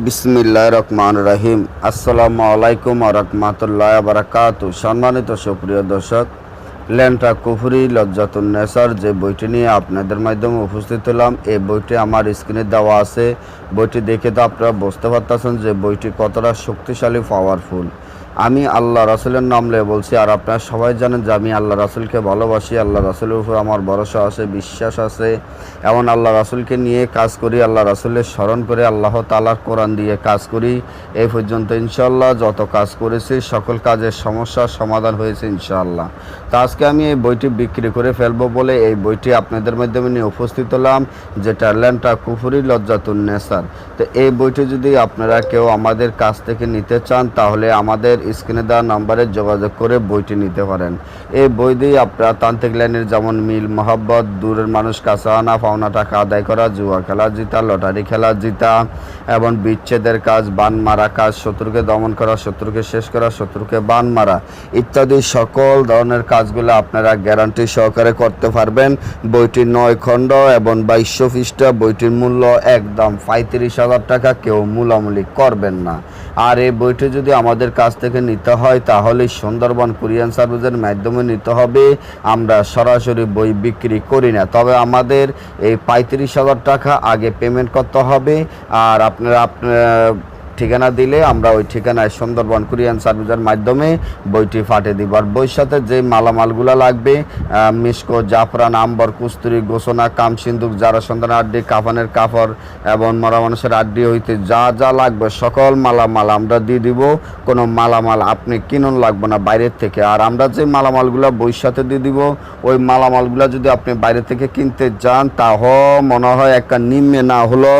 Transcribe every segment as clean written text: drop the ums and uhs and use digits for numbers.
বিসমিল্লাহির রহমানির রহিম। আসসালামু আলাইকুম ওয়া রাহমাতুল্লাহি ওয়া বারাকাতুহু। সম্মানিত সুপ্রিয় দর্শক, ল্যান্টা কুফরি লজ্জাতুন নেসার যে বইটি নিয়ে আপনাদের মাধ্যমে উপস্থিত হলাম, এই বইটি আমার স্ক্রিনে দেওয়া আছে। বইটি দেখে তো আপনারা বুঝতে পারতেছেন যে বইটি কতটা শক্তিশালী, পাওয়ারফুল। আমি আল্লাহ রাসূলের নাম নিয়ে বলছি, আর আপনারা সবাই জানেন যে আমি আল্লাহ রাসূলকে ভালোবাসি। আল্লাহ রাসূলের উপর আমার ভরসা আছে, বিশ্বাস আছে। এমন আল্লাহ রাসূলকে নিয়ে কাজ করি, আল্লাহ রাসূলের স্মরণ করে, আল্লাহ তাআলার কোরআন দিয়ে কাজ করি। এই পর্যন্ত ইনশাআল্লাহ যত কাজ করেছি সকল কাজের সমস্যার সমাধান হয়েছে ইনশাআল্লাহ। তো আজকে আমি এই বইটি বিক্রি করে ফেলবো বলে এই বইটি আপনাদের মাধ্যমে নিয়ে উপস্থিত হলাম, যেটা ল্যান্টা কুফরি লজ্জাতুন নেসার। তো এই বইটি যদি আপনারা কেউ আমাদের কাছ থেকে নিতে চান, তাহলে আমাদের স্ক্রিনে দেওয়া নম্বরে যোগাযোগ করে বইটি নিতে পারেন। এই বই দিয়ে আপনারা তান্ত্রিক লাইনের যেমন মিল, মহব্বত, দূরের মানুষ কাছে আনা, পাওনা টাকা আদায় করা, জুয়া খেলা জিতা, লটারি খেলা জিতা, এবং বিচ্ছেদের কাজ, বান মারা কাজ, শত্রুকে দমন করা, শত্রুকে শেষ করা, শত্রুকে বান মারা ইত্যাদি সকল ধরনের কাজগুলো আপনারা গ্যারান্টি সহকারে করতে পারবেন। বইটি 9 খণ্ড এবং 2200 পৃষ্ঠা। বইটির মূল্য একদম 35,000 টাকা, কেউ মূলামূলি করবেন না। আর এই বইটি যদি আমাদের কাছ থেকে নিতে হয় তাহলে সুন্দরবন কুরিয়ার সার্ভিসের মাধ্যমে নিতে হবে। আমরা সরাসরি বই বিক্রি করি না, তবে আমাদের এই 35,000 টাকা আগে পেমেন্ট করতে হবে। আর আপনারা ঠিকানা দিলে আমরা ওই ঠিকানায় সুন্দরবন কুরিয়ার সার্ভিসের মাধ্যমে বইটি পাঠিয়ে দিব। আর বইয়ের সাথে যে মালামালগুলো লাগবে, মিসকো, জাফরান, আম্বর, কুস্তুরি, গোসনা, কামসিন্দুক, যারা সন্তানের আড্ডি, কাফানের কাপড় এবং মরা মানুষের আড্ডি হইতে যা যা লাগবে সকল মালামাল আমরা দিয়ে দিব। কোনো মালামাল আপনি কিনুন লাগবে না বাইরের থেকে। আর আমরা যে মালামালগুলো বইয়ের সাথে দিয়ে দিব, ওই মালামালগুলো যদি আপনি বাইরে থেকে কিনতে যান, তাও মনে হয় একটা নিম্নে না হলো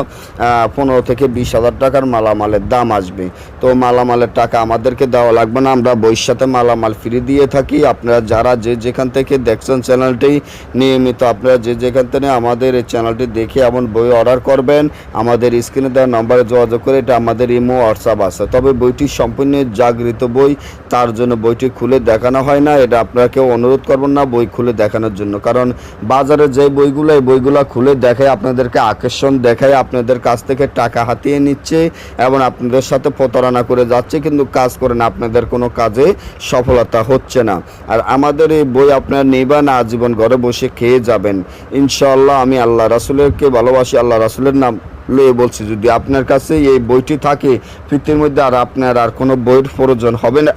15 থেকে 20,000 টাকার মালামালের দাম আসবে। তো মালামালের টাকা আমাদেরকে দেওয়া লাগবে না, আমরা বইয়ের সাথে মালামাল ফ্রি দিয়ে থাকি। আপনারা যারা যে যেখান থেকে দেখছেন চ্যানেলটি নিয়মিত, আপনারা যে যেখান থেকে আমাদের এই চ্যানেলটি দেখে এমন বই অর্ডার করবেন, আমাদের স্ক্রিনে দেওয়া নম্বরে যোগাযোগ করে, এটা আমাদের ইমো, হোয়াটসঅ্যাপ আছে। তবে বইটি সম্পূর্ণ জাগৃত বই, তার জন্য বইটি খুলে দেখানো হয় না। এটা আপনারা কেউ অনুরোধ করবেন না বই খুলে দেখানোর জন্য, কারণ বাজারে যে বইগুলো, এই বইগুলো খুলে দেখায়, আপনাদেরকে আকর্ষণ দেখায়, আপনাদের কাছ থেকে টাকা হাতিয়ে নিচ্ছে এবং আপনাদের সাথে প্রতারণা করে যাচ্ছে, কিন্তু কাজ করে না, আপনাদের কোনো কাজে সফলতা হচ্ছে না। আর আমাদের এই বই আপনারা নেবেন, আজীবন ঘরে বসে খেয়ে যাবেন ইনশাআল্লাহ। আমি আল্লাহ রাসূলকে ভালোবাসি, আল্লাহ রাসূলের নাম লয়ে বলছি, যদি আপনার কাছে এই বইটি থাকে পৃথিবীর মধ্যে, আর আপনার আর কোনো বইয়ের প্রয়োজন হবে না।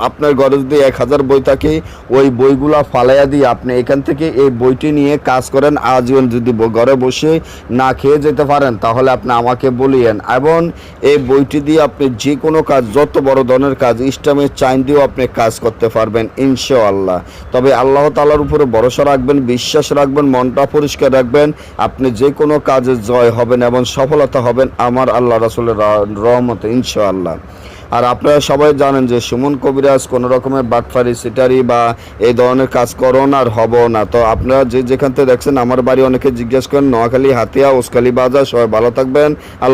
আপনার ঘরে যদি 1000 বই থাকে, ওই বইগুলা ফালাইয়া দিয়ে আপনি এখান থেকে এই বইটি নিয়ে কাজ করেন আজীবন। যদি ঘরে বসে না খেয়ে যেতে পারেন, তাহলে আপনি আমাকে বলিয়েন, এবং এই বইটি দিয়ে আপনি যে কোনো কাজ, যত বড় ধরনের কাজ, ইসলামের চাইন দিয়েও আপনি কাজ করতে পারবেন ইনশাআল্লাহ। তবে আল্লাহ তাআলার উপরে ভরসা রাখবেন, বিশ্বাস রাখবেন, মনটা পরিষ্কার রাখবেন, আপনি যে কোনো কাজে জয় হবেন এবং সফলতা হবেন আমার আল্লাহ রাসূলের রহমতে ইনশাআল্লাহ। আর আপনারা সবাই জানেন যে সুমন কবিরাজ কোনো রকমের বাটফারি, সিটারি বা এই ধরনের কাজ করুন আর হব না। তো আপনারা যে যেখান থেকে দেখছেন, আমার বাড়ি অনেকে জিজ্ঞেস করেন নোয়াখালী, হাতিয়া, উসকালি বাজার। সবাই ভালো থাকবেন।